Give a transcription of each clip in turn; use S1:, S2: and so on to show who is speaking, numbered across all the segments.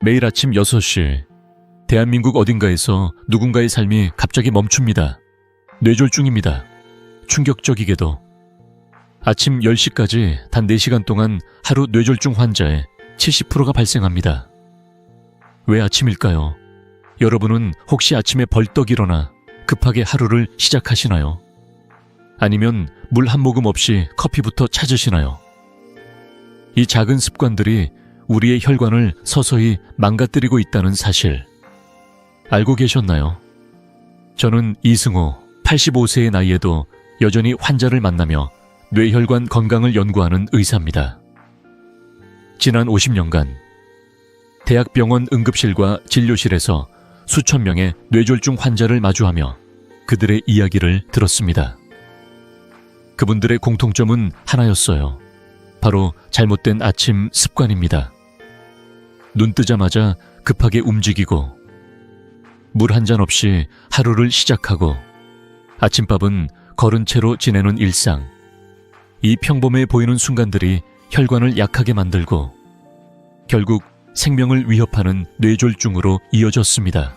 S1: 매일 아침 6시, 대한민국 어딘가에서 누군가의 삶이 갑자기 멈춥니다. 뇌졸중입니다. 충격적이게도 아침 10시까지 단 4시간 동안 하루 뇌졸중 환자의 70%가 발생합니다. 왜 아침일까요? 여러분은 혹시 아침에 벌떡 일어나 급하게 하루를 시작하시나요? 아니면 물 한 모금 없이 커피부터 찾으시나요? 이 작은 습관들이 우리의 혈관을 서서히 망가뜨리고 있다는 사실 알고 계셨나요? 저는 이승호, 85세의 나이에도 여전히 환자를 만나며 뇌혈관 건강을 연구하는 의사입니다. 지난 50년간 대학병원 응급실과 진료실에서 수천 명의 뇌졸중 환자를 마주하며 그들의 이야기를 들었습니다. 그분들의 공통점은 하나였어요. 바로 잘못된 아침 습관입니다. 눈 뜨자마자 급하게 움직이고 물 한 잔 없이 하루를 시작하고 아침밥은 거른 채로 지내는 일상. 이 평범해 보이는 순간들이 혈관을 약하게 만들고 결국 생명을 위협하는 뇌졸중으로 이어졌습니다.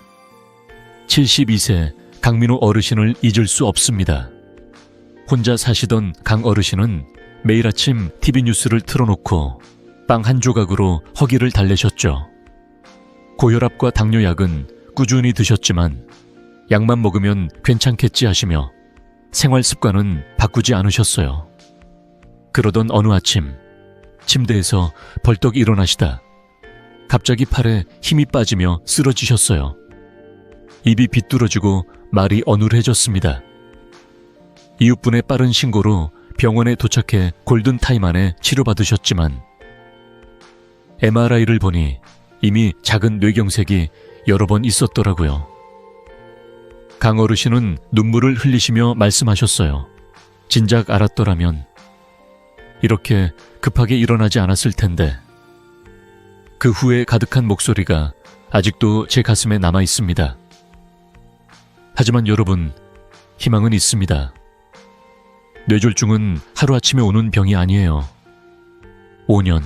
S1: 72세 강민호 어르신을 잊을 수 없습니다. 혼자 사시던 강 어르신은 매일 아침 TV 뉴스를 틀어놓고 빵 한 조각으로 허기를 달래셨죠. 고혈압과 당뇨약은 꾸준히 드셨지만 약만 먹으면 괜찮겠지 하시며 생활 습관은 바꾸지 않으셨어요. 그러던 어느 아침 침대에서 벌떡 일어나시다 갑자기 팔에 힘이 빠지며 쓰러지셨어요. 입이 비뚤어지고 말이 어눌해졌습니다. 이웃분의 빠른 신고로 병원에 도착해 골든타임 안에 치료받으셨지만 MRI를 보니 이미 작은 뇌경색이 여러 번 있었더라고요. 강 어르신은 눈물을 흘리시며 말씀하셨어요. 진작 알았더라면 이렇게 급하게 일어나지 않았을 텐데. 그 후에 가득한 목소리가 아직도 제 가슴에 남아 있습니다. 하지만 여러분, 희망은 있습니다. 뇌졸중은 하루아침에 오는 병이 아니에요. 5년,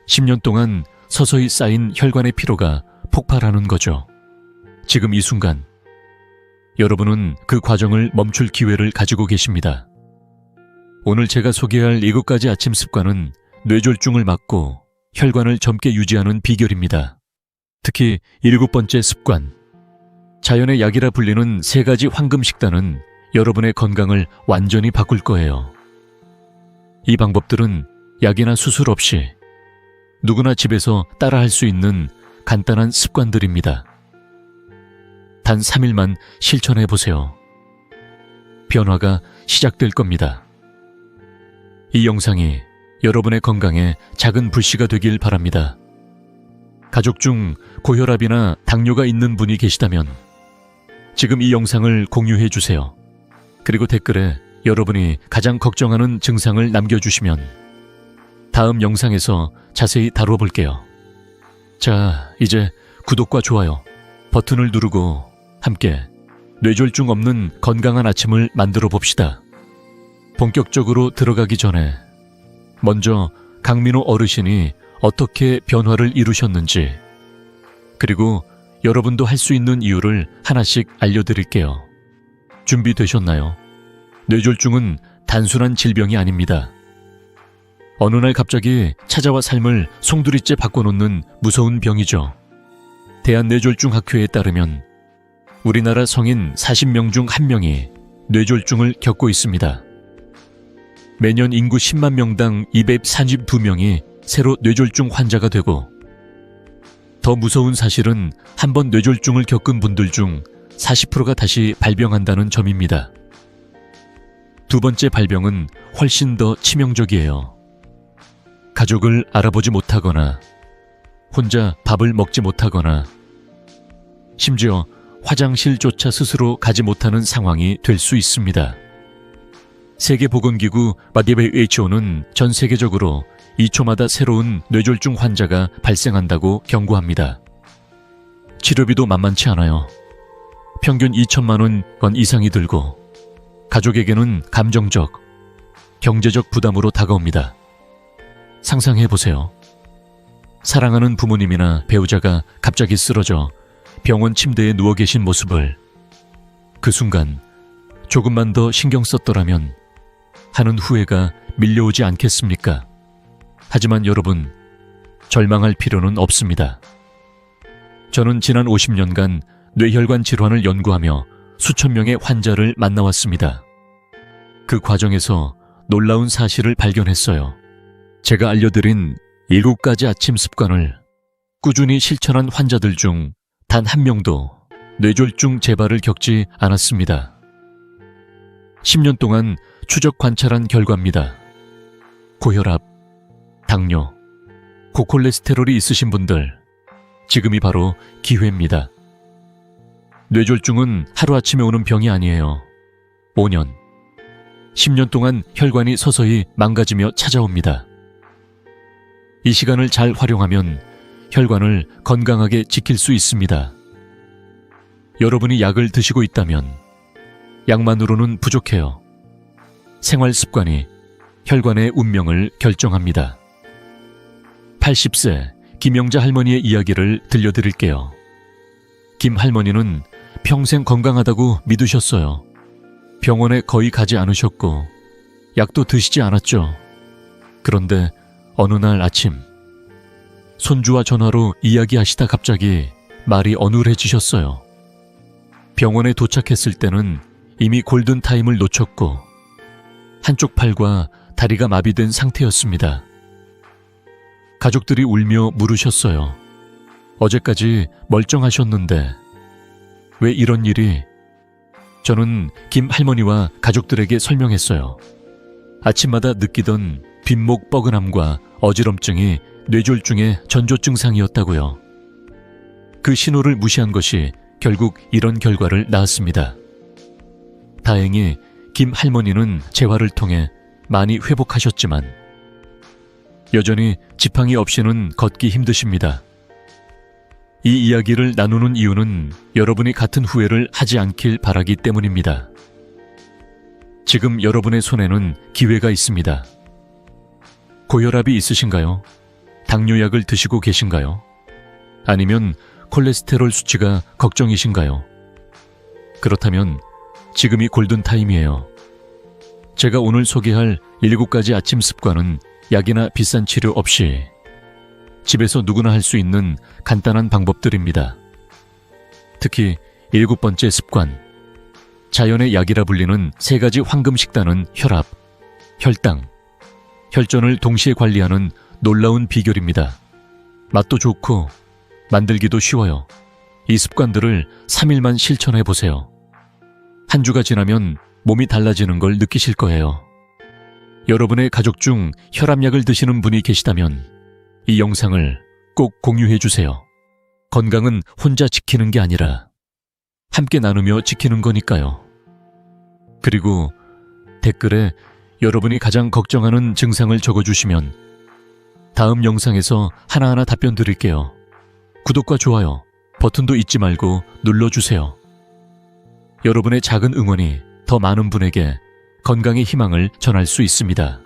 S1: 10년 동안 서서히 쌓인 혈관의 피로가 폭발하는 거죠. 지금 이 순간, 여러분은 그 과정을 멈출 기회를 가지고 계십니다. 오늘 제가 소개할 7가지 아침 습관은 뇌졸중을 막고 혈관을 젊게 유지하는 비결입니다. 특히 7번째 습관, 자연의 약이라 불리는 3가지 황금 식단은 여러분의 건강을 완전히 바꿀 거예요. 이 방법들은 약이나 수술 없이 누구나 집에서 따라할 수 있는 간단한 습관들입니다. 단 3일만 실천해보세요. 변화가 시작될 겁니다. 이 영상이 여러분의 건강에 작은 불씨가 되길 바랍니다. 가족 중 고혈압이나 당뇨가 있는 분이 계시다면 지금 이 영상을 공유해 주세요. 그리고 댓글에 여러분이 가장 걱정하는 증상을 남겨주시면 다음 영상에서 자세히 다뤄볼게요. 자, 이제 구독과 좋아요 버튼을 누르고 함께 뇌졸중 없는 건강한 아침을 만들어 봅시다. 본격적으로 들어가기 전에 먼저 강민호 어르신이 어떻게 변화를 이루셨는지 그리고 여러분도 할 수 있는 이유를 하나씩 알려드릴게요. 준비되셨나요? 뇌졸중은 단순한 질병이 아닙니다. 어느 날 갑자기 찾아와 삶을 송두리째 바꿔놓는 무서운 병이죠. 대한뇌졸중학회에 따르면 우리나라 성인 40명 중 1명이 뇌졸중을 겪고 있습니다. 매년 인구 10만 명당 232명이 새로 뇌졸중 환자가 되고 더 무서운 사실은 한 번 뇌졸중을 겪은 분들 중 40%가 다시 발병한다는 점입니다. 두 번째 발병은 훨씬 더 치명적이에요. 가족을 알아보지 못하거나 혼자 밥을 먹지 못하거나 심지어 화장실조차 스스로 가지 못하는 상황이 될 수 있습니다. 세계보건기구 WHO는 전 세계적으로 2초마다 새로운 뇌졸중 환자가 발생한다고 경고합니다. 치료비도 만만치 않아요. 평균 2천만 원 이상이 들고 가족에게는 감정적, 경제적 부담으로 다가옵니다. 상상해보세요. 사랑하는 부모님이나 배우자가 갑자기 쓰러져 병원 침대에 누워 계신 모습을 그 순간 조금만 더 신경 썼더라면 하는 후회가 밀려오지 않겠습니까? 하지만 여러분, 절망할 필요는 없습니다. 저는 지난 50년간 뇌혈관 질환을 연구하며 수천 명의 환자를 만나왔습니다. 그 과정에서 놀라운 사실을 발견했어요. 제가 알려드린 7가지 아침 습관을 꾸준히 실천한 환자들 중 단 한 명도 뇌졸중 재발을 겪지 않았습니다. 10년 동안 추적 관찰한 결과입니다. 고혈압, 당뇨, 고콜레스테롤이 있으신 분들, 지금이 바로 기회입니다. 뇌졸중은 하루아침에 오는 병이 아니에요. 5년, 10년 동안 혈관이 서서히 망가지며 찾아옵니다. 이 시간을 잘 활용하면 혈관을 건강하게 지킬 수 있습니다. 여러분이 약을 드시고 있다면 약만으로는 부족해요. 생활 습관이 혈관의 운명을 결정합니다. 80세 김영자 할머니의 이야기를 들려드릴게요. 김 할머니는 평생 건강하다고 믿으셨어요. 병원에 거의 가지 않으셨고 약도 드시지 않았죠. 그런데 어느 날 아침 손주와 전화로 이야기하시다 갑자기 말이 어눌해지셨어요. 병원에 도착했을 때는 이미 골든타임을 놓쳤고 한쪽 팔과 다리가 마비된 상태였습니다. 가족들이 울며 물으셨어요. 어제까지 멀쩡하셨는데 왜 이런 일이? 저는 김 할머니와 가족들에게 설명했어요. 아침마다 느끼던 빈목 뻐근함과 어지럼증이 뇌졸중의 전조 증상이었다고요. 그 신호를 무시한 것이 결국 이런 결과를 낳았습니다. 다행히 김 할머니는 재활을 통해 많이 회복하셨지만 여전히 지팡이 없이는 걷기 힘드십니다. 이 이야기를 나누는 이유는 여러분이 같은 후회를 하지 않길 바라기 때문입니다. 지금 여러분의 손에는 기회가 있습니다. 고혈압이 있으신가요? 당뇨약을 드시고 계신가요? 아니면 콜레스테롤 수치가 걱정이신가요? 그렇다면 지금이 골든타임이에요. 제가 오늘 소개할 7가지 아침 습관은 약이나 비싼 치료 없이 집에서 누구나 할 수 있는 간단한 방법들입니다. 특히 7번째 습관, 자연의 약이라 불리는 3가지 황금 식단은 혈압, 혈당, 혈전을 동시에 관리하는 놀라운 비결입니다. 맛도 좋고 만들기도 쉬워요. 이 습관들을 3일만 실천해보세요. 한 주가 지나면 몸이 달라지는 걸 느끼실 거예요. 여러분의 가족 중 혈압약을 드시는 분이 계시다면 이 영상을 꼭 공유해주세요. 건강은 혼자 지키는 게 아니라 함께 나누며 지키는 거니까요. 그리고 댓글에 여러분이 가장 걱정하는 증상을 적어주시면 다음 영상에서 하나하나 답변 드릴게요. 구독과 좋아요 버튼도 잊지 말고 눌러주세요. 여러분의 작은 응원이 더 많은 분에게 건강의 희망을 전할 수 있습니다.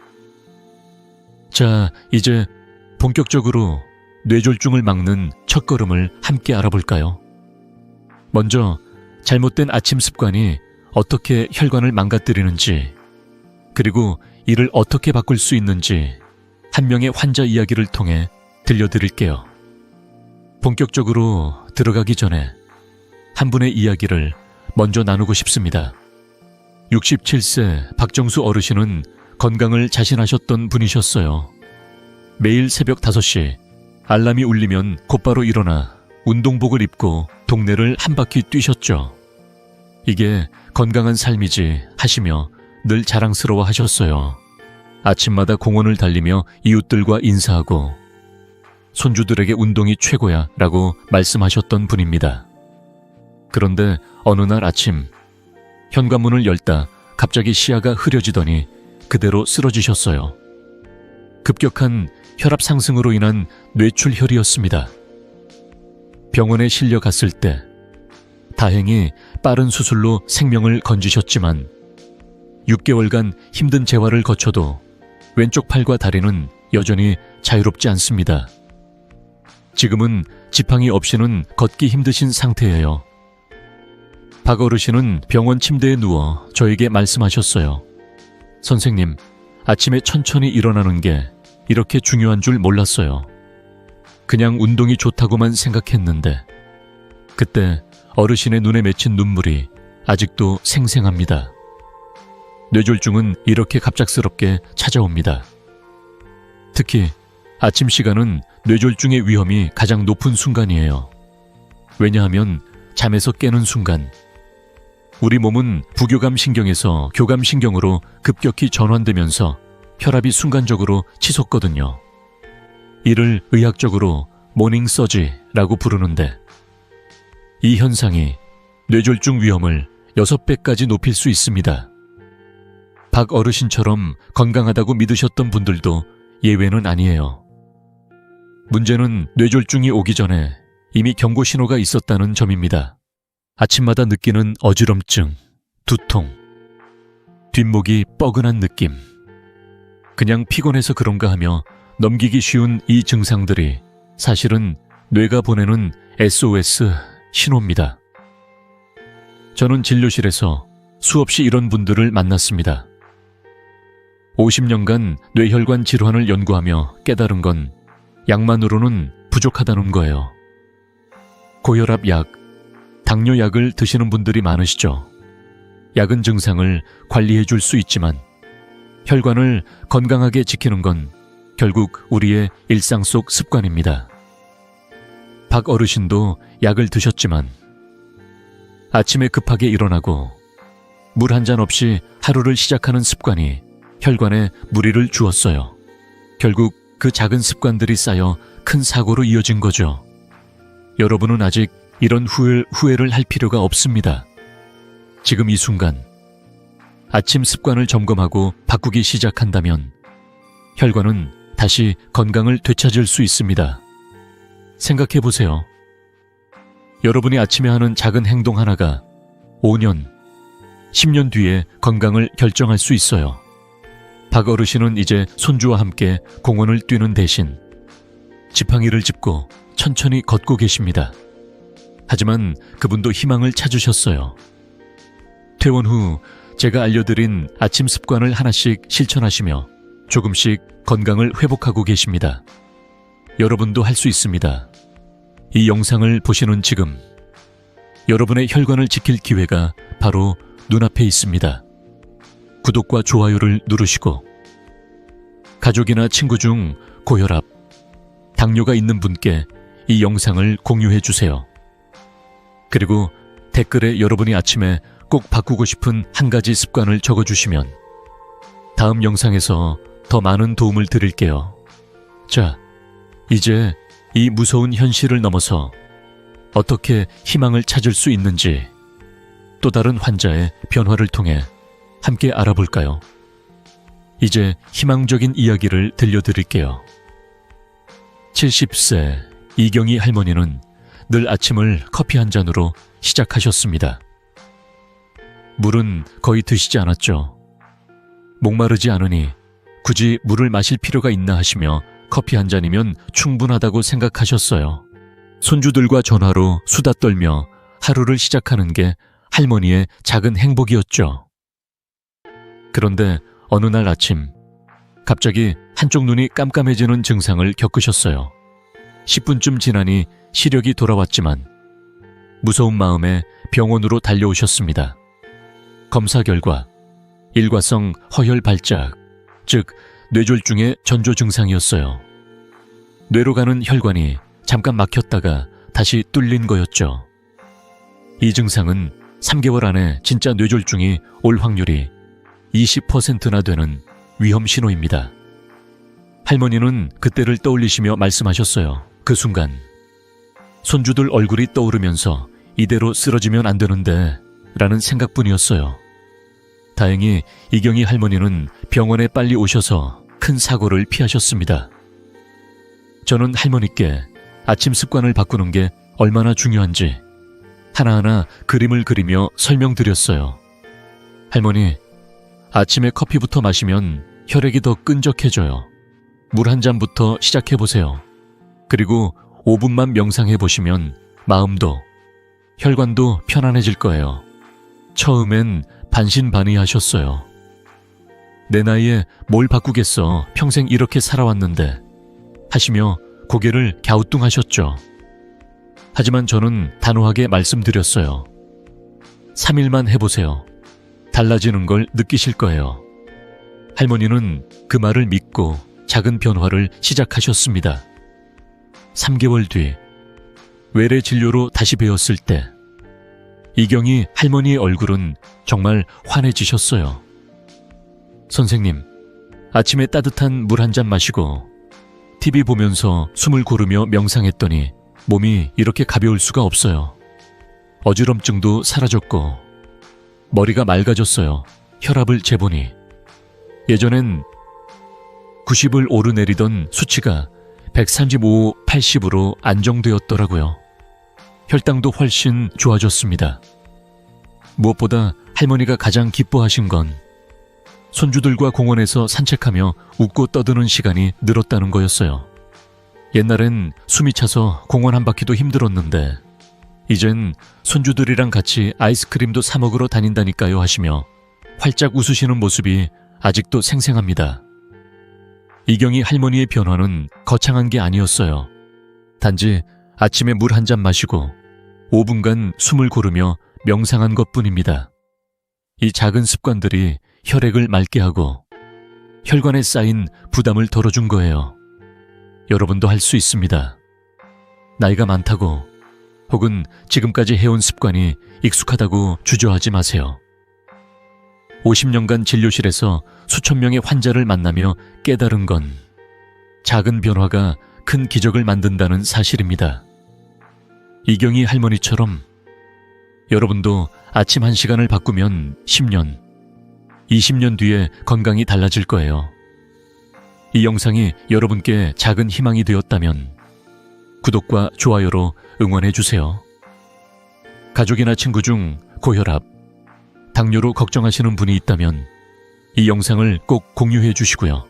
S1: 자, 이제 본격적으로 뇌졸중을 막는 첫걸음을 함께 알아볼까요? 먼저 잘못된 아침 습관이 어떻게 혈관을 망가뜨리는지, 그리고 이를 어떻게 바꿀 수 있는지 한 명의 환자 이야기를 통해 들려드릴게요. 본격적으로 들어가기 전에 한 분의 이야기를 먼저 나누고 싶습니다. 67세 박정수 어르신은 건강을 자신하셨던 분이셨어요. 매일 새벽 5시 알람이 울리면 곧바로 일어나 운동복을 입고 동네를 한 바퀴 뛰셨죠. 이게 건강한 삶이지 하시며 늘 자랑스러워 하셨어요. 아침마다 공원을 달리며 이웃들과 인사하고 손주들에게 운동이 최고야 라고 말씀하셨던 분입니다. 그런데 어느 날 아침 현관문을 열다 갑자기 시야가 흐려지더니 그대로 쓰러지셨어요. 급격한 혈압 상승으로 인한 뇌출혈이었습니다. 병원에 실려 갔을 때 다행히 빠른 수술로 생명을 건지셨지만 6개월간 힘든 재활을 거쳐도 왼쪽 팔과 다리는 여전히 자유롭지 않습니다. 지금은 지팡이 없이는 걷기 힘드신 상태예요. 박 어르신은 병원 침대에 누워 저에게 말씀하셨어요. 선생님, 아침에 천천히 일어나는 게 이렇게 중요한 줄 몰랐어요. 그냥 운동이 좋다고만 생각했는데 그때 어르신의 눈에 맺힌 눈물이 아직도 생생합니다. 뇌졸중은 이렇게 갑작스럽게 찾아옵니다. 특히 아침 시간은 뇌졸중의 위험이 가장 높은 순간이에요. 왜냐하면 잠에서 깨는 순간 우리 몸은 부교감 신경에서 교감 신경으로 급격히 전환되면서 혈압이 순간적으로 치솟거든요. 이를 의학적으로 모닝 서지라고 부르는데 이 현상이 뇌졸중 위험을 6배까지 높일 수 있습니다. 박 어르신처럼 건강하다고 믿으셨던 분들도 예외는 아니에요. 문제는 뇌졸중이 오기 전에 이미 경고 신호가 있었다는 점입니다. 아침마다 느끼는 어지럼증, 두통, 뒷목이 뻐근한 느낌. 그냥 피곤해서 그런가 하며 넘기기 쉬운 이 증상들이 사실은 뇌가 보내는 SOS 신호입니다. 저는 진료실에서 수없이 이런 분들을 만났습니다. 50년간 뇌혈관 질환을 연구하며 깨달은 건 약만으로는 부족하다는 거예요. 고혈압 약, 당뇨 약을 드시는 분들이 많으시죠. 약은 증상을 관리해 줄 수 있지만 혈관을 건강하게 지키는 건 결국 우리의 일상 속 습관입니다. 박 어르신도 약을 드셨지만 아침에 급하게 일어나고 물 한 잔 없이 하루를 시작하는 습관이 혈관에 무리를 주었어요. 결국 그 작은 습관들이 쌓여 큰 사고로 이어진 거죠. 여러분은 아직 이런 후회를 할 필요가 없습니다. 지금 이 순간 아침 습관을 점검하고 바꾸기 시작한다면 혈관은 다시 건강을 되찾을 수 있습니다. 생각해 보세요. 여러분이 아침에 하는 작은 행동 하나가 5년, 10년 뒤에 건강을 결정할 수 있어요. 박 어르신은 이제 손주와 함께 공원을 뛰는 대신 지팡이를 짚고 천천히 걷고 계십니다. 하지만 그분도 희망을 찾으셨어요. 퇴원 후 제가 알려드린 아침 습관을 하나씩 실천하시며 조금씩 건강을 회복하고 계십니다. 여러분도 할 수 있습니다. 이 영상을 보시는 지금 여러분의 혈관을 지킬 기회가 바로 눈앞에 있습니다. 구독과 좋아요를 누르시고 가족이나 친구 중 고혈압, 당뇨가 있는 분께 이 영상을 공유해 주세요. 그리고 댓글에 여러분이 아침에 꼭 바꾸고 싶은 한 가지 습관을 적어주시면 다음 영상에서 더 많은 도움을 드릴게요. 자, 이제 이 무서운 현실을 넘어서 어떻게 희망을 찾을 수 있는지 또 다른 환자의 변화를 통해 함께 알아볼까요? 이제 희망적인 이야기를 들려드릴게요. 70세 이경희 할머니는 늘 아침을 커피 한 잔으로 시작하셨습니다. 물은 거의 드시지 않았죠. 목마르지 않으니 굳이 물을 마실 필요가 있나 하시며 커피 한 잔이면 충분하다고 생각하셨어요. 손주들과 전화로 수다 떨며 하루를 시작하는 게 할머니의 작은 행복이었죠. 그런데 어느 날 아침 갑자기 한쪽 눈이 깜깜해지는 증상을 겪으셨어요. 10분쯤 지나니 시력이 돌아왔지만 무서운 마음에 병원으로 달려오셨습니다. 검사 결과 일과성 허혈 발작, 즉 뇌졸중의 전조 증상이었어요. 뇌로 가는 혈관이 잠깐 막혔다가 다시 뚫린 거였죠. 이 증상은 3개월 안에 진짜 뇌졸중이 올 확률이 20%나 되는 위험 신호입니다. 할머니는 그때를 떠올리시며 말씀하셨어요. 그 순간 손주들 얼굴이 떠오르면서 이대로 쓰러지면 안 되는데 라는 생각뿐이었어요. 다행히 이경희 할머니는 병원에 빨리 오셔서 큰 사고를 피하셨습니다. 저는 할머니께 아침 습관을 바꾸는 게 얼마나 중요한지 하나하나 그림을 그리며 설명드렸어요. 할머니, 아침에 커피부터 마시면 혈액이 더 끈적해져요. 물 한 잔부터 시작해보세요. 그리고 5분만 명상해 보시면 마음도 혈관도 편안해질 거예요. 처음엔 반신반의하셨어요. 내 나이에 뭘 바꾸겠어, 평생 이렇게 살아왔는데 하시며 고개를 갸우뚱하셨죠. 하지만 저는 단호하게 말씀드렸어요. 3일만 해보세요. 달라지는 걸 느끼실 거예요. 할머니는 그 말을 믿고 작은 변화를 시작하셨습니다. 3개월 뒤 외래 진료로 다시 배웠을 때 이경이 할머니의 얼굴은 정말 환해지셨어요. 선생님, 아침에 따뜻한 물 한 잔 마시고 TV 보면서 숨을 고르며 명상했더니 몸이 이렇게 가벼울 수가 없어요. 어지럼증도 사라졌고 머리가 맑아졌어요. 혈압을 재보니 예전엔 90을 오르내리던 수치가 135, 80으로 안정되었더라고요. 혈당도 훨씬 좋아졌습니다. 무엇보다 할머니가 가장 기뻐하신 건 손주들과 공원에서 산책하며 웃고 떠드는 시간이 늘었다는 거였어요. 옛날엔 숨이 차서 공원 한 바퀴도 힘들었는데 이젠 손주들이랑 같이 아이스크림도 사 먹으러 다닌다니까요 하시며 활짝 웃으시는 모습이 아직도 생생합니다. 이경이 할머니의 변화는 거창한 게 아니었어요. 단지 아침에 물 한 잔 마시고 5분간 숨을 고르며 명상한 것뿐입니다. 이 작은 습관들이 혈액을 맑게 하고 혈관에 쌓인 부담을 덜어준 거예요. 여러분도 할 수 있습니다. 나이가 많다고 혹은 지금까지 해온 습관이 익숙하다고 주저하지 마세요. 50년간 진료실에서 수천 명의 환자를 만나며 깨달은 건 작은 변화가 큰 기적을 만든다는 사실입니다. 이경이 할머니처럼 여러분도 아침 1시간을 바꾸면 10년, 20년 뒤에 건강이 달라질 거예요. 이 영상이 여러분께 작은 희망이 되었다면 구독과 좋아요로 응원해 주세요. 가족이나 친구 중 고혈압, 당뇨로 걱정하시는 분이 있다면 이 영상을 꼭 공유해 주시고요.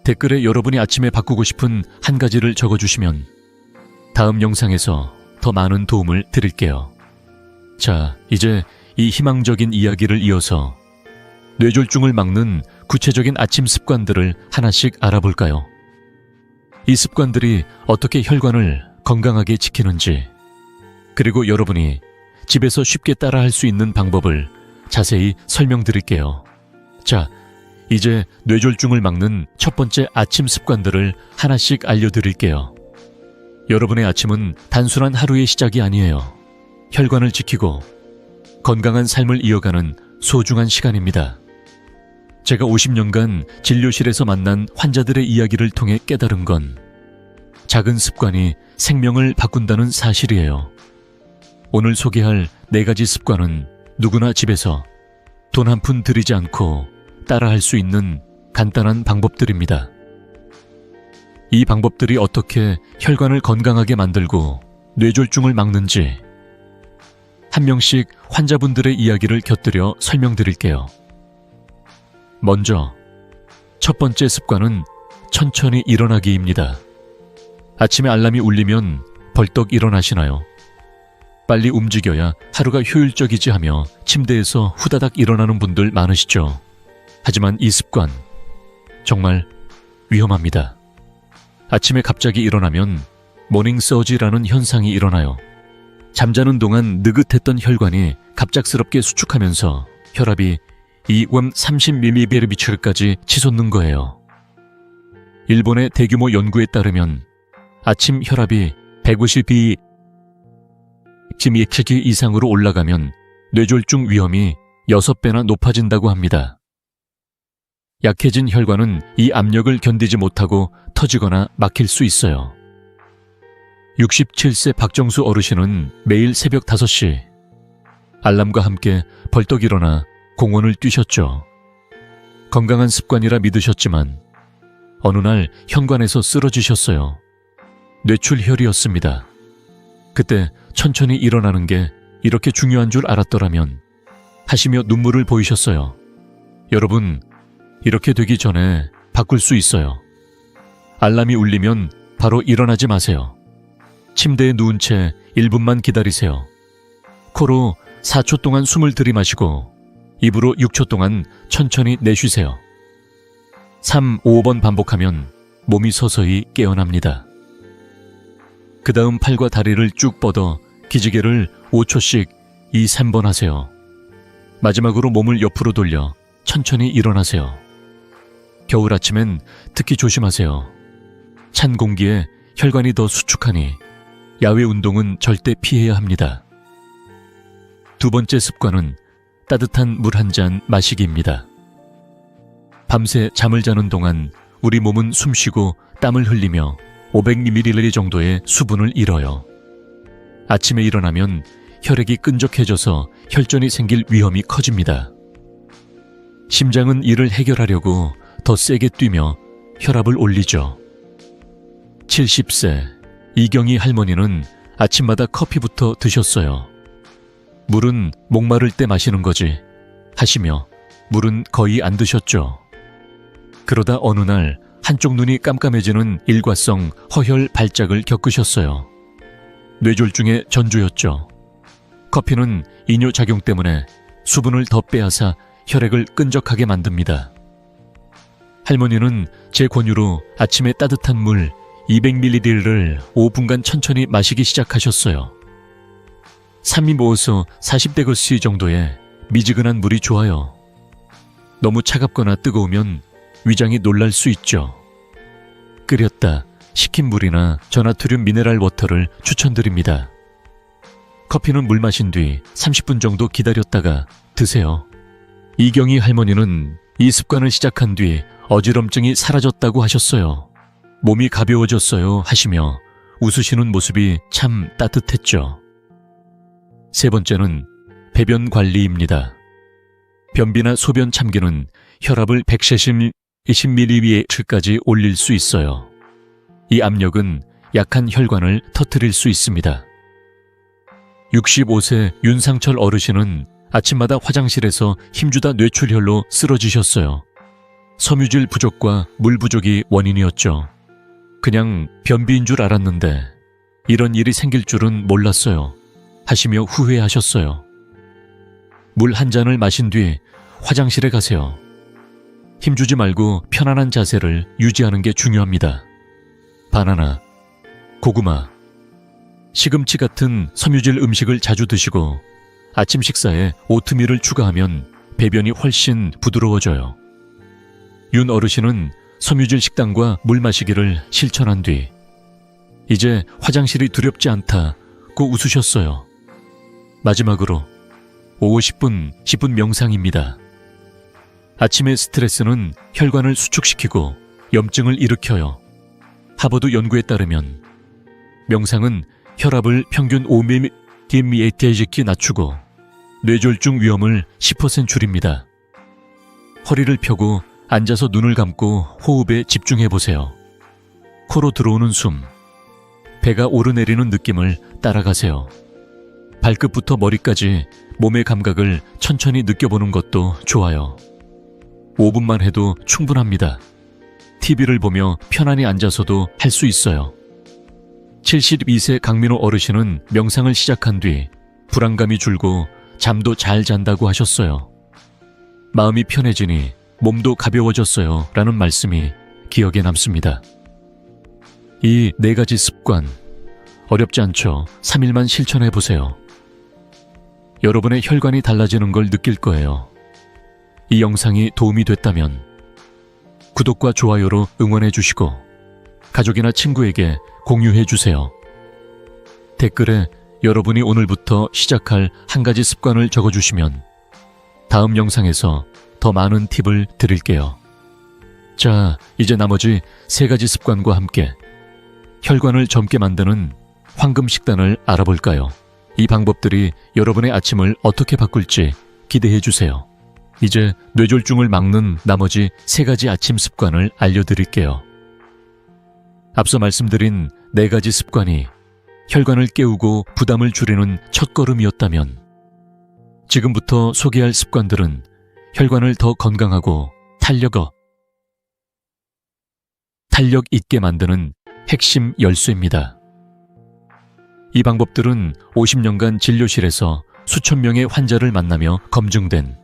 S1: 댓글에 여러분이 아침에 바꾸고 싶은 한 가지를 적어주시면 다음 영상에서 더 많은 도움을 드릴게요. 자, 이제 이 희망적인 이야기를 이어서 뇌졸중을 막는 구체적인 아침 습관들을 하나씩 알아볼까요? 이 습관들이 어떻게 혈관을 건강하게 지키는지, 그리고 여러분이 집에서 쉽게 따라할 수 있는 방법을 자세히 설명드릴게요. 자, 이제 뇌졸중을 막는 첫 번째 아침 습관들을 하나씩 알려드릴게요. 여러분의 아침은 단순한 하루의 시작이 아니에요. 혈관을 지키고 건강한 삶을 이어가는 소중한 시간입니다. 제가 50년간 진료실에서 만난 환자들의 이야기를 통해 깨달은 건 작은 습관이 생명을 바꾼다는 사실이에요. 오늘 소개할 4가지 습관은 누구나 집에서 돈 한 푼 들이지 않고 따라할 수 있는 간단한 방법들입니다. 이 방법들이 어떻게 혈관을 건강하게 만들고 뇌졸중을 막는지 한 명씩 환자분들의 이야기를 곁들여 설명드릴게요. 먼저 첫 번째 습관은 천천히 일어나기입니다. 아침에 알람이 울리면 벌떡 일어나시나요? 빨리 움직여야 하루가 효율적이지 하며 침대에서 후다닥 일어나는 분들 많으시죠? 하지만 이 습관 정말 위험합니다. 아침에 갑자기 일어나면 모닝 서지라는 현상이 일어나요. 잠자는 동안 느긋했던 혈관이 갑작스럽게 수축하면서 혈압이 230mmHg까지 치솟는 거예요. 일본의 대규모 연구에 따르면 아침 혈압이 150 mmHg 이상으로 올라가면 뇌졸중 위험이 6배나 높아진다고 합니다. 약해진 혈관은 이 압력을 견디지 못하고 터지거나 막힐 수 있어요. 67세 박정수 어르신은 매일 새벽 5시 알람과 함께 벌떡 일어나 공원을 뛰셨죠. 건강한 습관이라 믿으셨지만 어느 날 현관에서 쓰러지셨어요. 뇌출혈이었습니다. 그때 천천히 일어나는 게 이렇게 중요한 줄 알았더라면 하시며 눈물을 보이셨어요. 여러분, 이렇게 되기 전에 바꿀 수 있어요. 알람이 울리면 바로 일어나지 마세요. 침대에 누운 채 1분만 기다리세요. 코로 4초 동안 숨을 들이마시고 입으로 6초 동안 천천히 내쉬세요. 3, 5번 반복하면 몸이 서서히 깨어납니다. 그 다음 팔과 다리를 쭉 뻗어 기지개를 5초씩 2, 3번 하세요. 마지막으로 몸을 옆으로 돌려 천천히 일어나세요. 겨울 아침엔 특히 조심하세요. 찬 공기에 혈관이 더 수축하니 야외 운동은 절대 피해야 합니다. 두 번째 습관은 따뜻한 물 한 잔 마시기입니다. 밤새 잠을 자는 동안 우리 몸은 숨쉬고 땀을 흘리며 500ml 정도의 수분을 잃어요. 아침에 일어나면 혈액이 끈적해져서 혈전이 생길 위험이 커집니다. 심장은 이를 해결하려고 더 세게 뛰며 혈압을 올리죠. 70세 이경희 할머니는 아침마다 커피부터 드셨어요. 물은 목마를 때 마시는 거지 하시며 물은 거의 안 드셨죠. 그러다 어느 날 한쪽 눈이 깜깜해지는 일과성 허혈 발작을 겪으셨어요. 뇌졸중의 전조였죠. 커피는 이뇨작용 때문에 수분을 더 빼앗아 혈액을 끈적하게 만듭니다. 할머니는 제 권유로 아침에 따뜻한 물 200ml를 5분간 천천히 마시기 시작하셨어요. 삼이 모어서 40데그시 정도의 미지근한 물이 좋아요. 너무 차갑거나 뜨거우면 위장이 놀랄 수 있죠. 끓였다 식힌 물이나 저나트륨 미네랄 워터를 추천드립니다. 커피는 물 마신 뒤 30분 정도 기다렸다가 드세요. 이경희 할머니는 이 습관을 시작한 뒤 어지럼증이 사라졌다고 하셨어요. 몸이 가벼워졌어요 하시며 웃으시는 모습이 참 따뜻했죠. 세 번째는 배변 관리입니다. 변비나 소변 참기는 혈압을 120ml까지 올릴 수 있어요. 이 압력은 약한 혈관을 터뜨릴 수 있습니다. 65세 윤상철 어르신은 아침마다 화장실에서 힘주다 뇌출혈로 쓰러지셨어요. 섬유질 부족과 물 부족이 원인이었죠. 그냥 변비인 줄 알았는데 이런 일이 생길 줄은 몰랐어요 하시며 후회하셨어요. 물 한 잔을 마신 뒤 화장실에 가세요. 힘주지 말고 편안한 자세를 유지하는 게 중요합니다. 바나나, 고구마, 시금치 같은 섬유질 음식을 자주 드시고 아침 식사에 오트밀을 추가하면 배변이 훨씬 부드러워져요. 윤 어르신은 섬유질 식단과 물 마시기를 실천한 뒤 이제 화장실이 두렵지 않다고 웃으셨어요. 마지막으로 오후 10분 명상입니다. 아침의 스트레스는 혈관을 수축시키고 염증을 일으켜요. 하버드 연구에 따르면 명상은 혈압을 평균 5mm까지 낮추고 뇌졸중 위험을 10% 줄입니다. 허리를 펴고 앉아서 눈을 감고 호흡에 집중해 보세요. 코로 들어오는 숨, 배가 오르내리는 느낌을 따라가세요. 발끝부터 머리까지 몸의 감각을 천천히 느껴보는 것도 좋아요. 5분만 해도 충분합니다. TV를 보며 편안히 앉아서도 할 수 있어요. 72세 강민호 어르신은 명상을 시작한 뒤 불안감이 줄고 잠도 잘 잔다고 하셨어요. 마음이 편해지니 몸도 가벼워졌어요 라는 말씀이 기억에 남습니다. 이 4가지 습관 어렵지 않죠? 3일만 실천해 보세요. 여러분의 혈관이 달라지는 걸 느낄 거예요. 이 영상이 도움이 됐다면 구독과 좋아요로 응원해 주시고 가족이나 친구에게 공유해 주세요. 댓글에 여러분이 오늘부터 시작할 한 가지 습관을 적어주시면 다음 영상에서 더 많은 팁을 드릴게요. 자, 이제 나머지 3가지 습관과 함께 혈관을 젊게 만드는 황금 식단을 알아볼까요? 이 방법들이 여러분의 아침을 어떻게 바꿀지 기대해 주세요. 이제 뇌졸중을 막는 나머지 3가지 아침 습관을 알려드릴게요. 앞서 말씀드린 4가지 습관이 혈관을 깨우고 부담을 줄이는 첫걸음이었다면 지금부터 소개할 습관들은 혈관을 더 건강하고 탄력 있게 만드는 핵심 열쇠입니다. 이 방법들은 50년간 진료실에서 수천 명의 환자를 만나며 검증된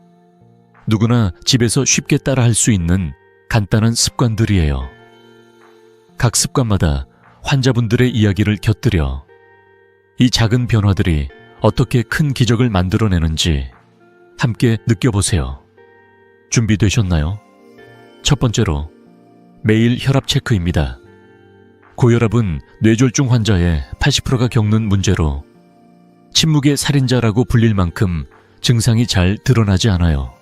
S1: 누구나 집에서 쉽게 따라할 수 있는 간단한 습관들이에요. 각 습관마다 환자분들의 이야기를 곁들여 이 작은 변화들이 어떻게 큰 기적을 만들어내는지 함께 느껴보세요. 준비되셨나요? 첫 번째로 매일 혈압 체크입니다. 고혈압은 뇌졸중 환자의 80%가 겪는 문제로 침묵의 살인자라고 불릴 만큼 증상이 잘 드러나지 않아요.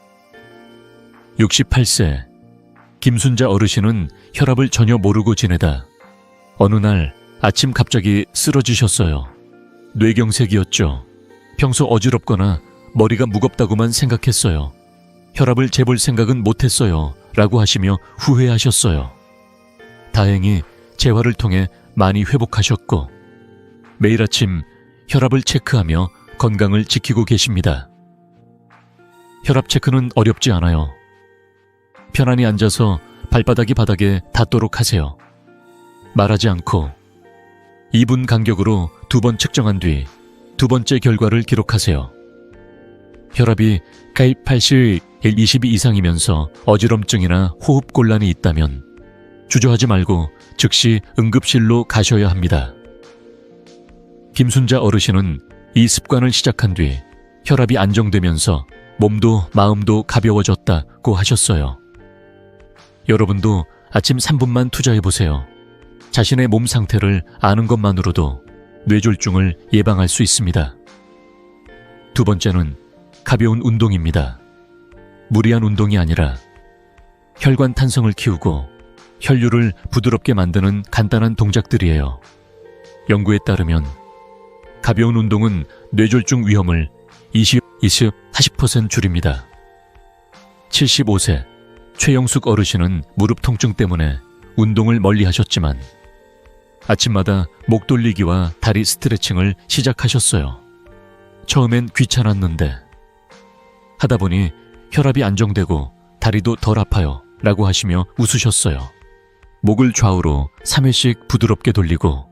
S1: 68세 김순자 어르신은 혈압을 전혀 모르고 지내다 어느 날 아침 갑자기 쓰러지셨어요. 뇌경색이었죠. 평소 어지럽거나 머리가 무겁다고만 생각했어요. 혈압을 재볼 생각은 못했어요. 라고 하시며 후회하셨어요. 다행히 재활을 통해 많이 회복하셨고 매일 아침 혈압을 체크하며 건강을 지키고 계십니다. 혈압 체크는 어렵지 않아요. 편안히 앉아서 발바닥이 바닥에 닿도록 하세요. 말하지 않고 2분 간격으로 2번 측정한 뒤 두 번째 결과를 기록하세요. 혈압이 가입 80, 122 이상이면서 어지럼증이나 호흡 곤란이 있다면 주저하지 말고 즉시 응급실로 가셔야 합니다. 김순자 어르신은 이 습관을 시작한 뒤 혈압이 안정되면서 몸도 마음도 가벼워졌다고 하셨어요. 여러분도 아침 3분만 투자해보세요. 자신의 몸 상태를 아는 것만으로도 뇌졸중을 예방할 수 있습니다. 두 번째는 가벼운 운동입니다. 무리한 운동이 아니라 혈관 탄성을 키우고 혈류를 부드럽게 만드는 간단한 동작들이에요. 연구에 따르면 가벼운 운동은 뇌졸중 위험을 40% 줄입니다. 75세 최영숙 어르신은 무릎 통증 때문에 운동을 멀리 하셨지만 아침마다 목 돌리기와 다리 스트레칭을 시작하셨어요. 처음엔 귀찮았는데 하다 보니 혈압이 안정되고 다리도 덜 아파요 라고 하시며 웃으셨어요. 목을 좌우로 3회씩 부드럽게 돌리고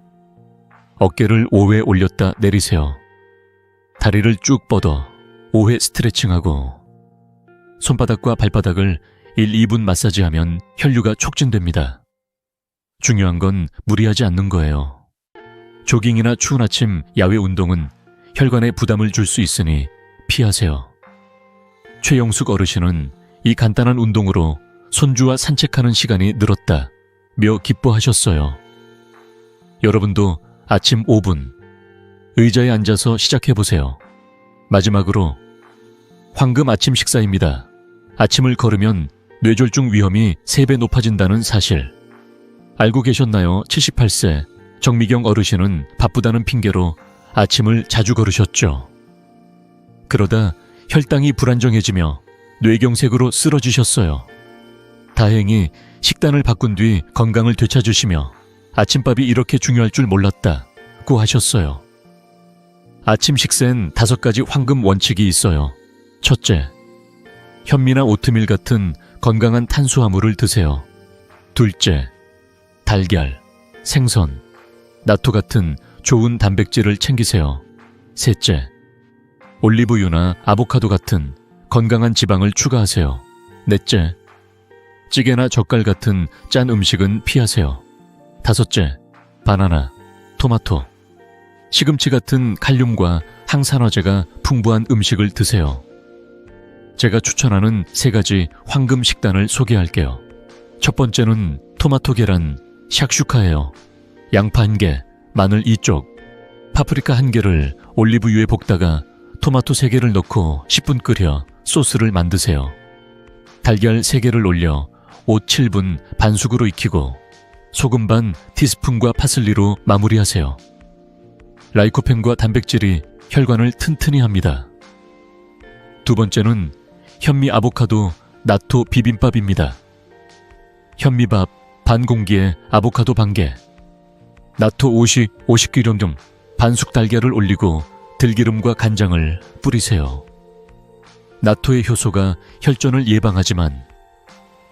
S1: 어깨를 5회 올렸다 내리세요. 다리를 쭉 뻗어 5회 스트레칭하고 손바닥과 발바닥을 1, 2분 마사지하면 혈류가 촉진됩니다. 중요한 건 무리하지 않는 거예요. 조깅이나 추운 아침 야외 운동은 혈관에 부담을 줄 수 있으니 피하세요. 최영숙 어르신은 이 간단한 운동으로 손주와 산책하는 시간이 늘었다며 기뻐하셨어요. 여러분도 아침 5분 의자에 앉아서 시작해보세요. 마지막으로 황금 아침 식사입니다. 아침을 걸으면 뇌졸중 위험이 3배 높아진다는 사실 알고 계셨나요? 78세 정미경 어르신은 바쁘다는 핑계로 아침을 자주 걸으셨죠. 그러다 혈당이 불안정해지며 뇌경색으로 쓰러지셨어요. 다행히 식단을 바꾼 뒤 건강을 되찾으시며 아침밥이 이렇게 중요할 줄 몰랐다고 하셨어요. 아침 식사엔 5가지 황금 원칙이 있어요. 첫째, 현미나 오트밀 같은 건강한 탄수화물을 드세요. 둘째, 달걀, 생선, 나토 같은 좋은 단백질을 챙기세요. 셋째, 올리브유나 아보카도 같은 건강한 지방을 추가하세요. 넷째, 찌개나 젓갈 같은 짠 음식은 피하세요. 다섯째, 바나나, 토마토, 시금치 같은 칼륨과 항산화제가 풍부한 음식을 드세요. 제가 추천하는 3가지 황금 식단을 소개할게요. 첫 번째는 토마토 계란, 샥슈카예요. 양파 1개, 마늘 2쪽, 파프리카 1개를 올리브유에 볶다가 토마토 3개를 넣고 10분 끓여 소스를 만드세요. 달걀 3개를 올려 5, 7분 반숙으로 익히고 소금 반 티스푼과 파슬리로 마무리하세요. 라이코펜과 단백질이 혈관을 튼튼히 합니다. 두 번째는 현미 아보카도 나토 비빔밥입니다. 현미밥 반 공기에 아보카도 반개, 나토 50g 반숙 달걀을 올리고 들기름과 간장을 뿌리세요. 나토의 효소가 혈전을 예방하지만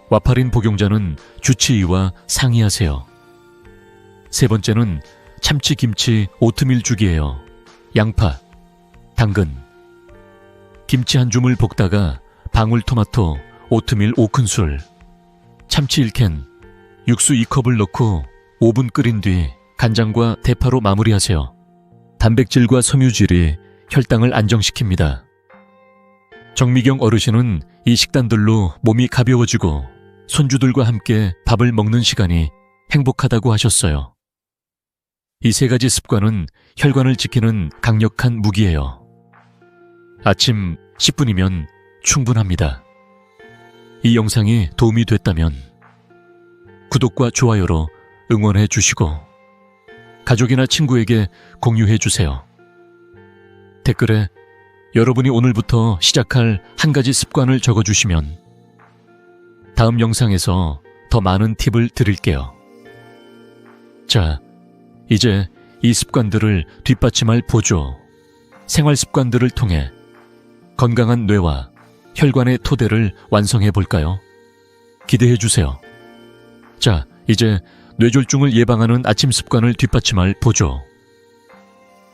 S1: 와파린 복용자는 주치의와 상의하세요. 세 번째는 참치, 김치, 오트밀 죽이에요. 양파, 당근. 김치 한 줌을 볶다가 방울토마토, 오트밀 5큰술, 참치 1캔, 육수 2컵을 넣고 5분 끓인 뒤 간장과 대파로 마무리하세요. 단백질과 섬유질이 혈당을 안정시킵니다. 정미경 어르신은 이 식단들로 몸이 가벼워지고 손주들과 함께 밥을 먹는 시간이 행복하다고 하셨어요. 이 3가지 습관은 혈관을 지키는 강력한 무기예요. 아침 10분이면 충분합니다. 이 영상이 도움이 됐다면 구독과 좋아요로 응원해 주시고 가족이나 친구에게 공유해 주세요. 댓글에 여러분이 오늘부터 시작할 한 가지 습관을 적어주시면 다음 영상에서 더 많은 팁을 드릴게요. 자, 이제 이 습관들을 뒷받침할 보조, 생활 습관들을 통해 건강한 뇌와 혈관의 토대를 완성해 볼까요? 기대해 주세요. 자, 이제 뇌졸중을 예방하는 아침 습관을 뒷받침할 보조,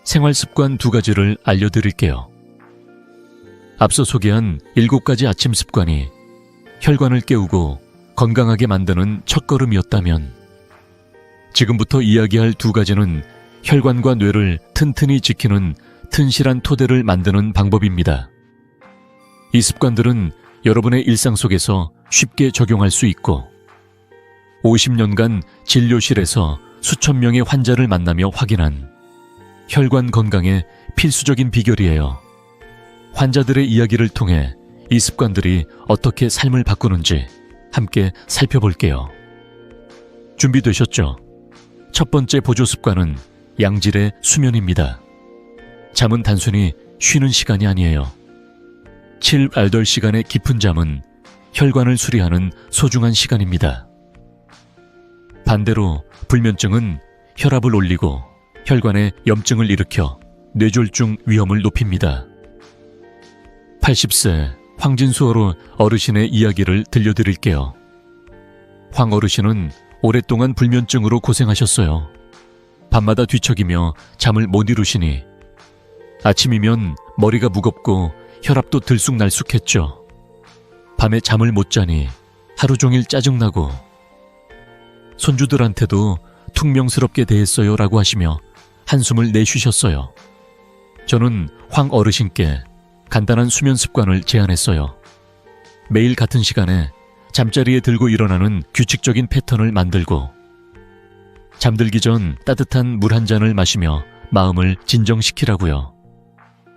S1: 생활 습관 2가지를 알려드릴게요. 앞서 소개한 7가지 아침 습관이 혈관을 깨우고 건강하게 만드는 첫걸음이었다면 지금부터 이야기할 2가지는 혈관과 뇌를 튼튼히 지키는 튼실한 토대를 만드는 방법입니다. 이 습관들은 여러분의 일상 속에서 쉽게 적용할 수 있고 50년간 진료실에서 수천 명의 환자를 만나며 확인한 혈관 건강의 필수적인 비결이에요. 환자들의 이야기를 통해 이 습관들이 어떻게 삶을 바꾸는지 함께 살펴볼게요. 준비되셨죠? 첫 번째 보조 습관은 양질의 수면입니다. 잠은 단순히 쉬는 시간이 아니에요. 7, 8시간의 깊은 잠은 혈관을 수리하는 소중한 시간입니다. 반대로 불면증은 혈압을 올리고 혈관에 염증을 일으켜 뇌졸중 위험을 높입니다. 80세 황진수 어르신의 이야기를 들려드릴게요. 황 어르신은 오랫동안 불면증으로 고생하셨어요. 밤마다 뒤척이며 잠을 못 이루시니 아침이면 머리가 무겁고 혈압도 들쑥날쑥했죠. 밤에 잠을 못 자니 하루 종일 짜증나고 손주들한테도 퉁명스럽게 대했어요 라고 하시며 한숨을 내쉬셨어요. 저는 황 어르신께 간단한 수면 습관을 제안했어요. 매일 같은 시간에 잠자리에 들고 일어나는 규칙적인 패턴을 만들고 잠들기 전 따뜻한 물 한 잔을 마시며 마음을 진정시키라고요.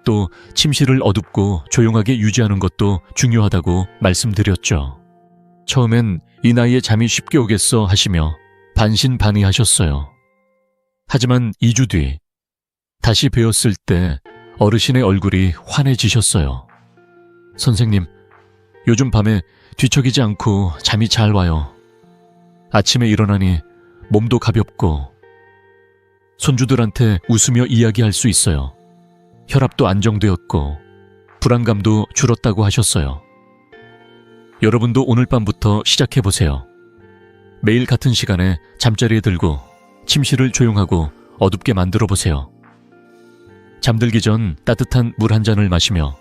S1: 또 침실을 어둡고 조용하게 유지하는 것도 중요하다고 말씀드렸죠. 처음엔 이 나이에 잠이 쉽게 오겠어 하시며 반신반의하셨어요. 하지만 2주 뒤 다시 뵈었을 때 어르신의 얼굴이 환해지셨어요. 선생님, 요즘 밤에 뒤척이지 않고 잠이 잘 와요. 아침에 일어나니 몸도 가볍고 손주들한테 웃으며 이야기할 수 있어요. 혈압도 안정되었고 불안감도 줄었다고 하셨어요. 여러분도 오늘 밤부터 시작해보세요. 매일 같은 시간에 잠자리에 들고 침실을 조용하고 어둡게 만들어보세요. 잠들기 전 따뜻한 물 한 잔을 마시며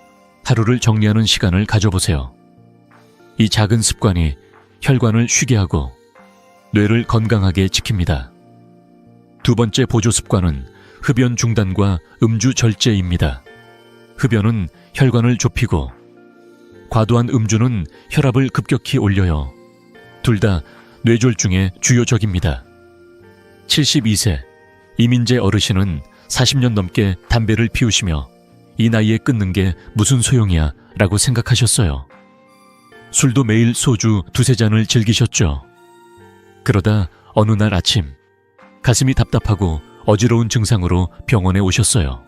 S1: 하루를 정리하는 시간을 가져보세요. 이 작은 습관이 혈관을 쉬게 하고 뇌를 건강하게 지킵니다. 2번째 보조 습관은 흡연 중단과 음주 절제입니다. 흡연은 혈관을 좁히고 과도한 음주는 혈압을 급격히 올려요. 둘 다 뇌졸중의 주요 적입니다. 72세 이민재 어르신은 40년 넘게 담배를 피우시며 이 나이에 끊는 게 무슨 소용이야 라고 생각하셨어요. 술도 매일 소주 2-3잔을 즐기셨죠. 그러다 어느 날 아침 가슴이 답답하고 어지러운 증상으로 병원에 오셨어요.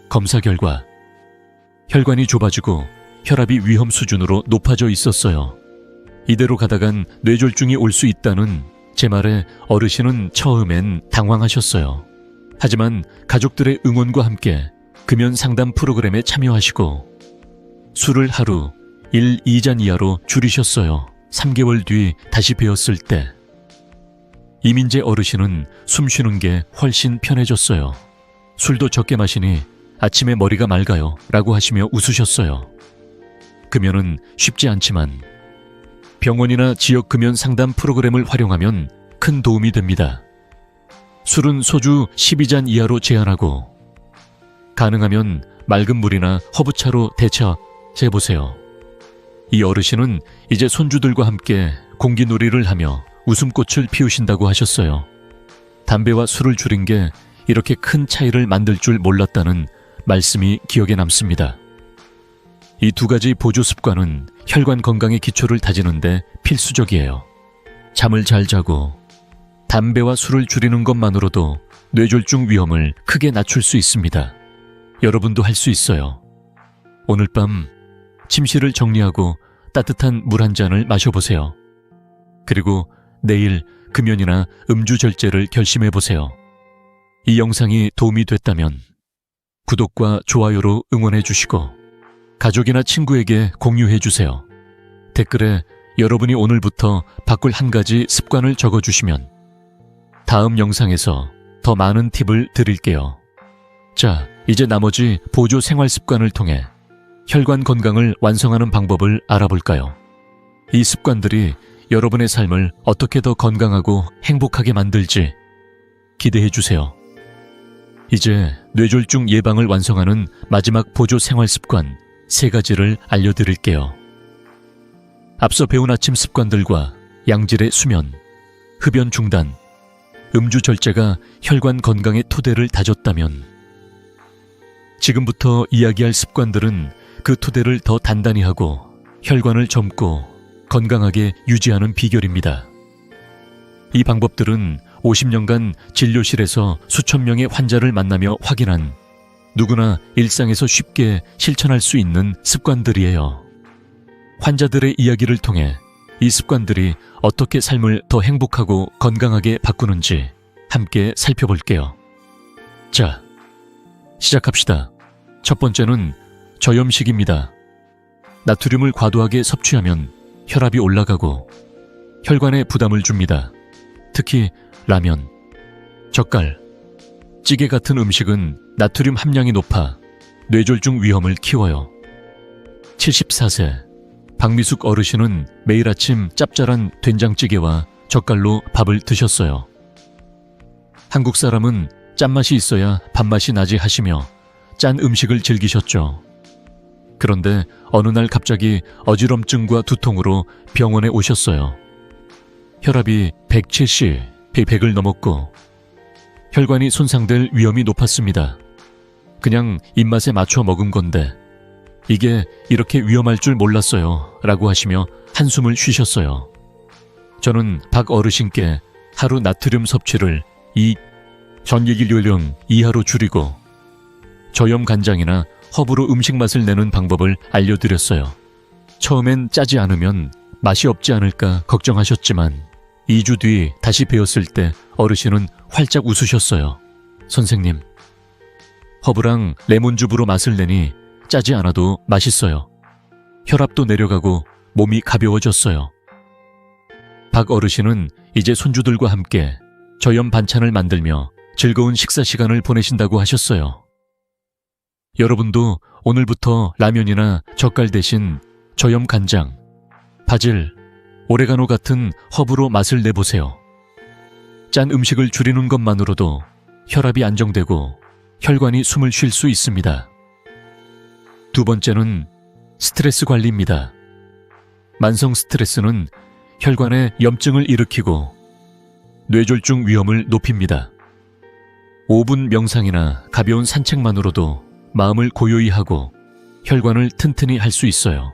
S1: 검사 결과 혈관이 좁아지고 혈압이 위험 수준으로 높아져 있었어요. 이대로 가다간 뇌졸중이 올 수 있다는 제 말에 어르신은 처음엔 당황하셨어요. 하지만 가족들의 응원과 함께 금연 상담 프로그램에 참여하시고 술을 하루 1-2잔 이하로 줄이셨어요. 3개월 뒤 다시 뵈었을 때 이민재 어르신은 숨 쉬는 게 훨씬 편해졌어요. 술도 적게 마시니 아침에 머리가 맑아요 라고 하시며 웃으셨어요. 금연은 쉽지 않지만 병원이나 지역 금연 상담 프로그램을 활용하면 큰 도움이 됩니다. 술은 소주 12잔 이하로 제한하고 가능하면 맑은 물이나 허브차로 대체해보세요. 이 어르신은 이제 손주들과 함께 공기놀이를 하며 웃음꽃을 피우신다고 하셨어요. 담배와 술을 줄인 게 이렇게 큰 차이를 만들 줄 몰랐다는 말씀이 기억에 남습니다. 이 두 가지 보조 습관은 혈관 건강의 기초를 다지는데 필수적이에요. 잠을 잘 자고 담배와 술을 줄이는 것만으로도 뇌졸중 위험을 크게 낮출 수 있습니다. 여러분도 할 수 있어요. 오늘 밤 침실을 정리하고 따뜻한 물 한 잔을 마셔보세요. 그리고 내일 금연이나 음주 절제를 결심해보세요. 이 영상이 도움이 됐다면 구독과 좋아요로 응원해 주시고 가족이나 친구에게 공유해 주세요. 댓글에 여러분이 오늘부터 바꿀 한 가지 습관을 적어주시면 다음 영상에서 더 많은 팁을 드릴게요. 자, 이제 나머지 보조 생활 습관을 통해 혈관 건강을 완성하는 방법을 알아볼까요? 이 습관들이 여러분의 삶을 어떻게 더 건강하고 행복하게 만들지 기대해 주세요. 이제 뇌졸중 예방을 완성하는 마지막 보조 생활 습관 3가지를 알려드릴게요. 앞서 배운 아침 습관들과 양질의 수면, 흡연 중단, 음주 절제가 혈관 건강의 토대를 다졌다면 지금부터 이야기할 습관들은 그 토대를 더 단단히 하고 혈관을 젊고 건강하게 유지하는 비결입니다. 이 방법들은 50년간 진료실에서 수천 명의 환자를 만나며 확인한 누구나 일상에서 쉽게 실천할 수 있는 습관들이에요. 환자들의 이야기를 통해 이 습관들이 어떻게 삶을 더 행복하고 건강하게 바꾸는지 함께 살펴볼게요. 자, 시작합시다. 첫 번째는 저염식입니다. 나트륨을 과도하게 섭취하면 혈압이 올라가고 혈관에 부담을 줍니다. 특히 라면, 젓갈, 찌개 같은 음식은 나트륨 함량이 높아 뇌졸중 위험을 키워요. 74세 박미숙 어르신은 매일 아침 짭짤한 된장찌개와 젓갈로 밥을 드셨어요. 한국 사람은 짠맛이 있어야 밥맛이 나지 하시며 짠 음식을 즐기셨죠. 그런데 어느 날 갑자기 어지럼증과 두통으로 병원에 오셨어요. 혈압이 170, 100을 넘었고 혈관이 손상될 위험이 높았습니다. 그냥 입맛에 맞춰 먹은 건데 이게 이렇게 위험할 줄 몰랐어요 라고 하시며 한숨을 쉬셨어요. 저는 박 어르신께 하루 나트륨 섭취를 전기기료량 이하로 줄이고 저염 간장이나 허브로 음식 맛을 내는 방법을 알려드렸어요. 처음엔 짜지 않으면 맛이 없지 않을까 걱정하셨지만 2주 뒤 다시 배웠을 때 어르신은 활짝 웃으셨어요. 선생님, 허브랑 레몬즙으로 맛을 내니 짜지 않아도 맛있어요. 혈압도 내려가고 몸이 가벼워졌어요. 박 어르신은 이제 손주들과 함께 저염 반찬을 만들며 즐거운 식사 시간을 보내신다고 하셨어요. 여러분도 오늘부터 라면이나 젓갈 대신 저염 간장, 바질, 오레가노 같은 허브로 맛을 내보세요. 짠 음식을 줄이는 것만으로도 혈압이 안정되고 혈관이 숨을 쉴 수 있습니다. 두 번째는 스트레스 관리입니다. 만성 스트레스는 혈관에 염증을 일으키고 뇌졸중 위험을 높입니다. 5분 명상이나 가벼운 산책만으로도 마음을 고요히 하고 혈관을 튼튼히 할 수 있어요.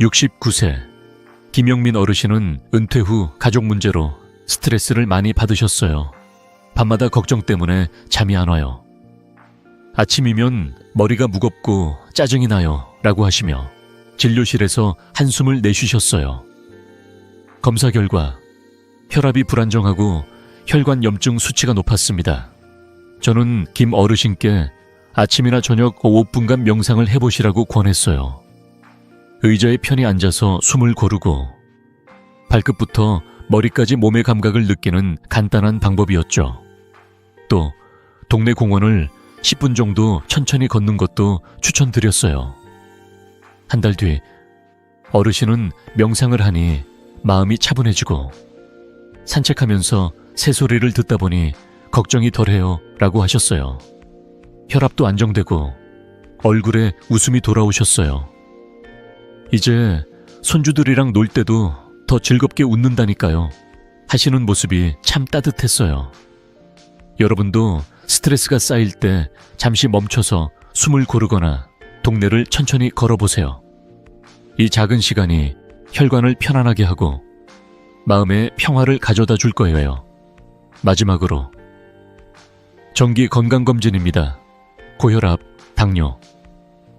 S1: 69세 김영민 어르신은 은퇴 후 가족 문제로 스트레스를 많이 받으셨어요. 밤마다 걱정 때문에 잠이 안 와요. 아침이면 머리가 무겁고 짜증이 나요 라고 하시며 진료실에서 한숨을 내쉬셨어요. 검사 결과 혈압이 불안정하고 혈관 염증 수치가 높았습니다. 저는 김 어르신께 아침이나 저녁 5분간 명상을 해보시라고 권했어요. 의자에 편히 앉아서 숨을 고르고 발끝부터 머리까지 몸의 감각을 느끼는 간단한 방법이었죠. 또 동네 공원을 10분 정도 천천히 걷는 것도 추천드렸어요. 한 달 뒤 어르신은 명상을 하니 마음이 차분해지고 산책하면서 새소리를 듣다 보니 걱정이 덜해요 라고 하셨어요. 혈압도 안정되고 얼굴에 웃음이 돌아오셨어요. 이제 손주들이랑 놀 때도 더 즐겁게 웃는다니까요 하시는 모습이 참 따뜻했어요. 여러분도 스트레스가 쌓일 때 잠시 멈춰서 숨을 고르거나 동네를 천천히 걸어보세요. 이 작은 시간이 혈관을 편안하게 하고 마음에 평화를 가져다 줄 거예요. 마지막으로 정기 건강검진입니다. 고혈압, 당뇨,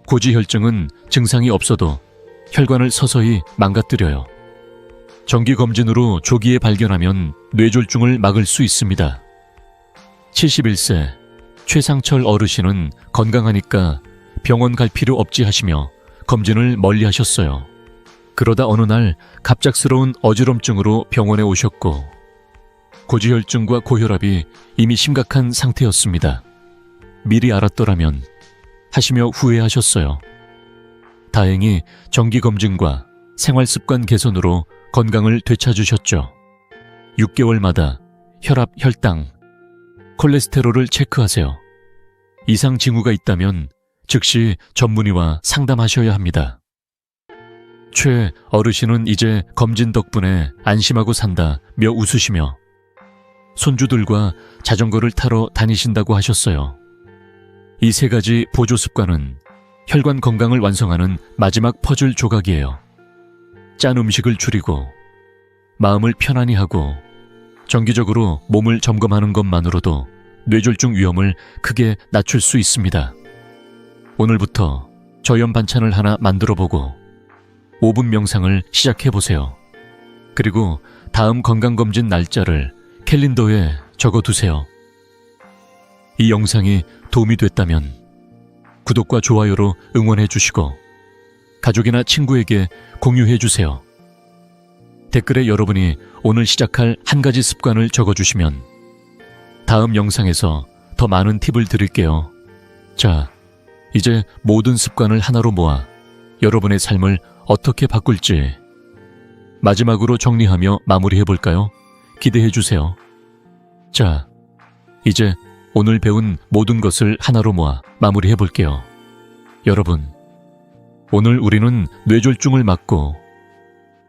S1: 고지혈증은 증상이 없어도 혈관을 서서히 망가뜨려요. 정기검진으로 조기에 발견하면 뇌졸중을 막을 수 있습니다. 71세 최상철 어르신은 건강하니까 병원 갈 필요 없지 하시며 검진을 멀리 하셨어요. 그러다 어느 날 갑작스러운 어지럼증으로 병원에 오셨고 고지혈증과 고혈압이 이미 심각한 상태였습니다. 미리 알았더라면 하시며 후회하셨어요. 다행히 정기검진과 생활습관 개선으로 건강을 되찾으셨죠. 6개월마다 혈압, 혈당, 콜레스테롤을 체크하세요. 이상 징후가 있다면 즉시 전문의와 상담하셔야 합니다. 최 어르신은 이제 검진 덕분에 안심하고 산다며 웃으시며 손주들과 자전거를 타러 다니신다고 하셨어요. 이 3가지 보조 습관은 혈관 건강을 완성하는 마지막 퍼즐 조각이에요. 짠 음식을 줄이고 마음을 편안히 하고 정기적으로 몸을 점검하는 것만으로도 뇌졸중 위험을 크게 낮출 수 있습니다. 오늘부터 저염 반찬을 하나 만들어보고 5분 명상을 시작해보세요. 그리고 다음 건강검진 날짜를 캘린더에 적어두세요. 이 영상이 도움이 됐다면 구독과 좋아요로 응원해주시고 가족이나 친구에게 공유해주세요. 댓글에 여러분이 오늘 시작할 한 가지 습관을 적어주시면 다음 영상에서 더 많은 팁을 드릴게요. 자, 이제 모든 습관을 하나로 모아 여러분의 삶을 어떻게 바꿀지 마지막으로 정리하며 마무리해볼까요? 기대해주세요. 자, 이제 오늘 배운 모든 것을 하나로 모아 마무리해볼게요. 여러분, 오늘 우리는 뇌졸중을 막고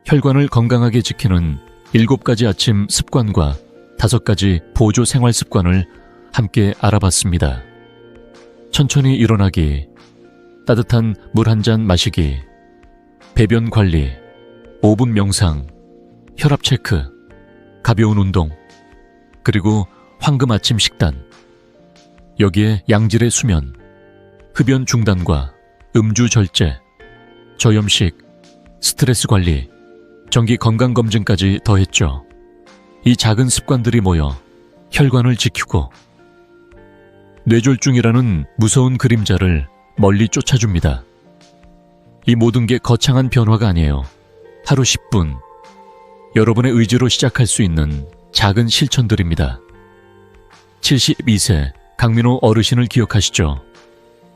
S1: 혈관을 건강하게 지키는 7가지 아침 습관과 5가지 보조 생활 습관을 함께 알아봤습니다. 천천히 일어나기, 따뜻한 물 한 잔 마시기, 배변 관리, 5분 명상, 혈압 체크, 가벼운 운동, 그리고 황금 아침 식단. 여기에 양질의 수면, 흡연 중단과 음주 절제, 저염식, 스트레스 관리, 정기 건강검진까지 더했죠. 이 작은 습관들이 모여 혈관을 지키고 뇌졸중이라는 무서운 그림자를 멀리 쫓아줍니다. 이 모든 게 거창한 변화가 아니에요. 하루 10분, 여러분의 의지로 시작할 수 있는 작은 실천들입니다. 72세 강민호 어르신을 기억하시죠?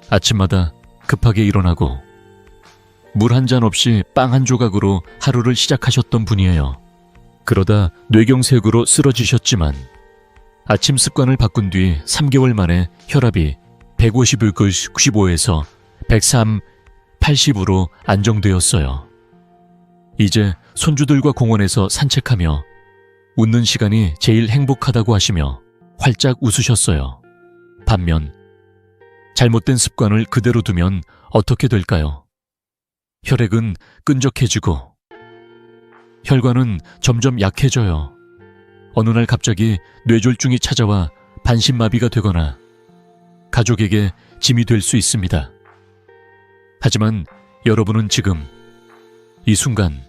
S1: 아침마다 급하게 일어나고 물 한 잔 없이 빵 한 조각으로 하루를 시작하셨던 분이에요. 그러다 뇌경색으로 쓰러지셨지만 아침 습관을 바꾼 뒤 3개월 만에 혈압이 150/95에서 103/80으로 안정되었어요. 이제 손주들과 공원에서 산책하며 웃는 시간이 제일 행복하다고 하시며 활짝 웃으셨어요. 반면 잘못된 습관을 그대로 두면 어떻게 될까요? 혈액은 끈적해지고 혈관은 점점 약해져요. 어느 날 갑자기 뇌졸중이 찾아와 반신마비가 되거나 가족에게 짐이 될 수 있습니다. 하지만 여러분은 지금 이 순간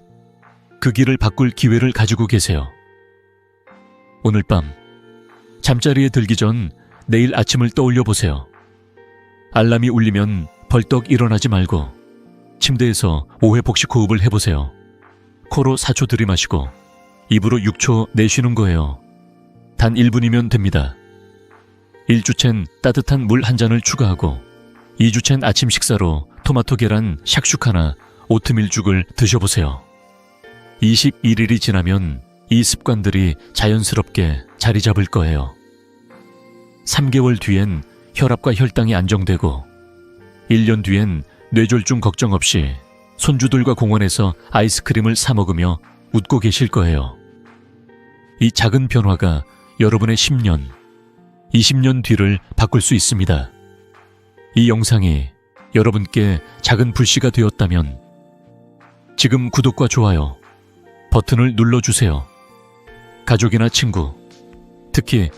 S1: 그 길을 바꿀 기회를 가지고 계세요. 오늘 밤 잠자리에 들기 전 내일 아침을 떠올려 보세요. 알람이 울리면 벌떡 일어나지 말고 침대에서 5회 복식 호흡을 해보세요. 코로 4초 들이마시고 입으로 6초 내쉬는 거예요. 단 1분이면 됩니다. 1주챈 따뜻한 물 한 잔을 추가하고 2주챈 아침 식사로 토마토 계란 샥슈카나 오트밀죽을 드셔보세요. 21일이 지나면 이 습관들이 자연스럽게 자리 잡을 거예요. 3개월 뒤엔 혈압과 혈당이 안정되고 1년 뒤엔 뇌졸중 걱정 없이 손주들과 공원에서 아이스크림을 사 먹으며 웃고 계실 거예요. 이 작은 변화가 여러분의 10년, 20년 뒤를 바꿀 수 있습니다. 이 영상이 여러분께 작은 불씨가 되었다면 지금 구독과 좋아요 버튼을 눌러주세요. 가족이나 친구, 특히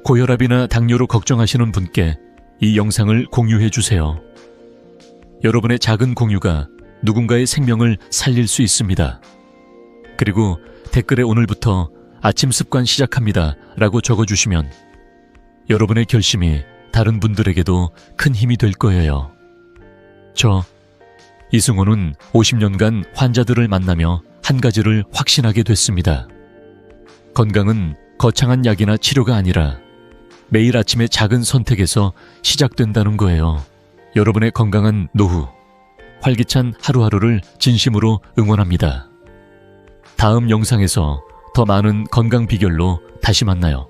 S1: 고혈압이나 당뇨로 걱정하시는 분께 이 영상을 공유해 주세요. 여러분의 작은 공유가 누군가의 생명을 살릴 수 있습니다. 그리고 댓글에 오늘부터 아침 습관 시작합니다 라고 적어주시면 여러분의 결심이 다른 분들에게도 큰 힘이 될 거예요. 저 이승호는 50년간 환자들을 만나며 한 가지를 확신하게 됐습니다. 건강은 거창한 약이나 치료가 아니라 매일 아침의 작은 선택에서 시작된다는 거예요. 여러분의 건강한 노후, 활기찬 하루하루를 진심으로 응원합니다. 다음 영상에서 더 많은 건강 비결로 다시 만나요.